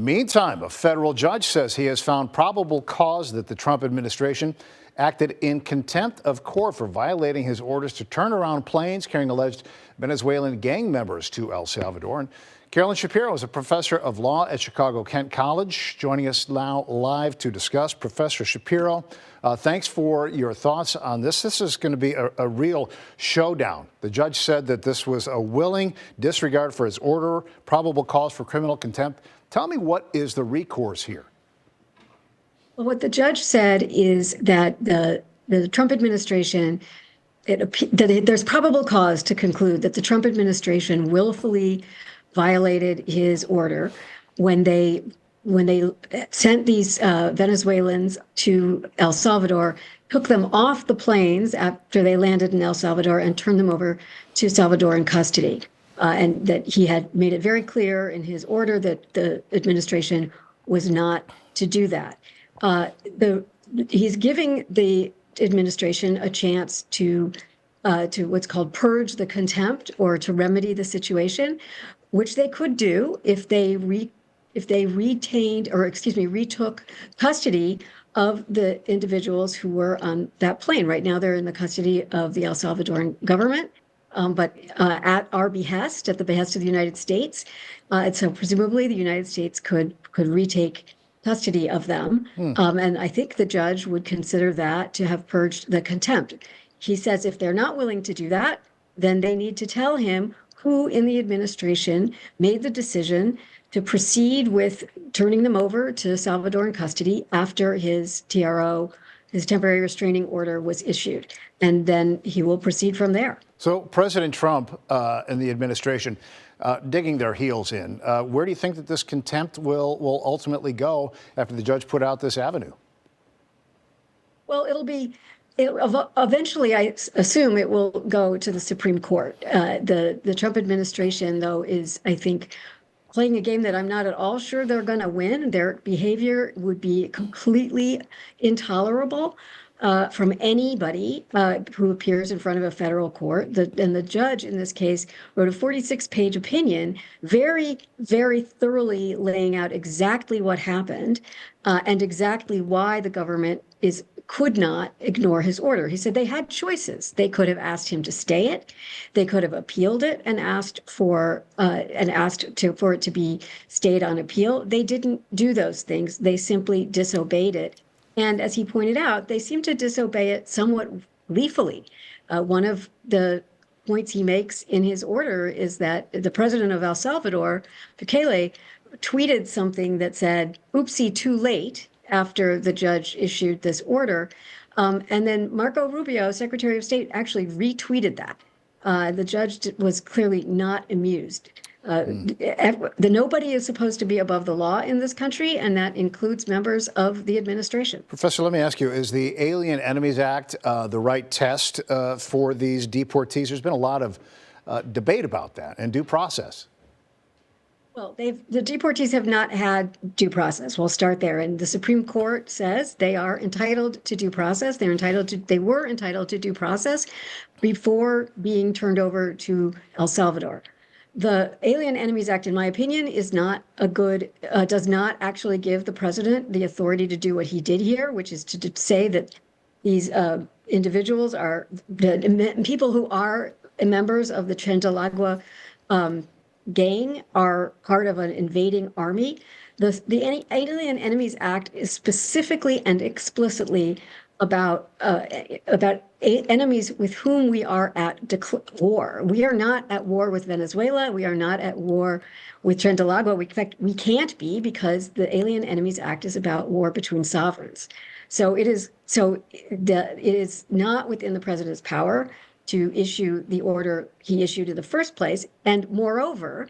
Meantime, a federal judge says he has found probable cause that the Trump administration acted in contempt of court for violating his orders to turn around planes carrying alleged Venezuelan gang members to El Salvador. And Carolyn Shapiro is a professor of law at Chicago-Kent College, joining us now live to discuss. Professor Shapiro, thanks for your thoughts on this. This is going to be a real showdown. The judge said that this was a willing disregard for his order, probable cause for criminal contempt. Tell me, what is the recourse here? Well, what the judge said is that the Trump administration, that there's probable cause to conclude that the Trump administration willfully violated his order when they sent these Venezuelans to El Salvador, took them off the planes after they landed in El Salvador, and turned them over to Salvadoran custody. And that he had made it very clear in his order that the administration was not to do that. He's giving the administration a chance to what's called purge the contempt, or to remedy the situation, which they could do if they retook custody of the individuals who were on that plane. Right now, they're in the custody of the El Salvadoran government. But at our behest, at the behest of the United States. And so presumably the United States could retake custody of them. And I think the judge would consider that to have purged the contempt. He says if they're not willing to do that, then they need to tell him who in the administration made the decision to proceed with turning them over to Salvadoran custody after his TRO, his temporary restraining order, was issued. And then he will proceed from there. So President Trump and the administration digging their heels in, where do you think that this contempt will ultimately go after the judge put out this avenue? Well, eventually, I assume it will go to the Supreme Court. The Trump administration, though, is, I think, playing a game that I'm not at all sure they're going to win. Their behavior would be completely intolerable from anybody who appears in front of a federal court. And the judge in this case wrote a 46-page opinion, very, very thoroughly laying out exactly what happened and exactly why the government could not ignore his order. He said they had choices. They could have asked him to stay it. They could have appealed it and asked for it to be stayed on appeal. They didn't do those things. They simply disobeyed it. And as he pointed out, they seem to disobey it somewhat gleefully. One of the points he makes in his order is that the president of El Salvador, Bukele, tweeted something that said, "Oopsie, too late," after the judge issued this order. And then Marco Rubio, Secretary of State, actually retweeted that. The judge was clearly not amused. Nobody is supposed to be above the law in this country, and that includes members of the administration. Professor, let me ask you, is the Alien Enemies Act the right test for these deportees? There's been a lot of debate about that and due process. Well, the deportees have not had due process. We'll start there. And the Supreme Court says they are entitled to due process. They were entitled to due process before being turned over to El Salvador. The Alien Enemies Act, in my opinion, is not does not actually give the president the authority to do what he did here, which is to say that these individuals are people who are members of the Trindalagua gang, are part of an invading army. The Alien Enemies Act is specifically and explicitly about enemies with whom we are at war. We are not at war with Venezuela. We are not at war with Trindalagua. In fact, we can't be, because the Alien Enemies Act is about war between sovereigns. So it is not within the president's power to issue the order he issued in the first place. And moreover,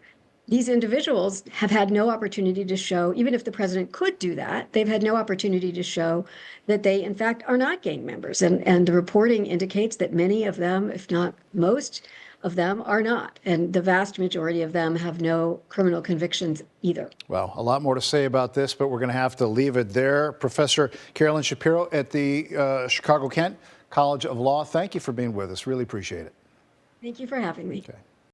these individuals have had no opportunity to show, even if the president could do that, they've had no opportunity to show that they, in fact, are not gang members. And the reporting indicates that many of them, if not most of them, are not. And the vast majority of them have no criminal convictions either. Well, a lot more to say about this, but we're going to have to leave it there. Professor Carolyn Shapiro at the Chicago-Kent College of Law, thank you for being with us. Really appreciate it. Thank you for having me. Okay.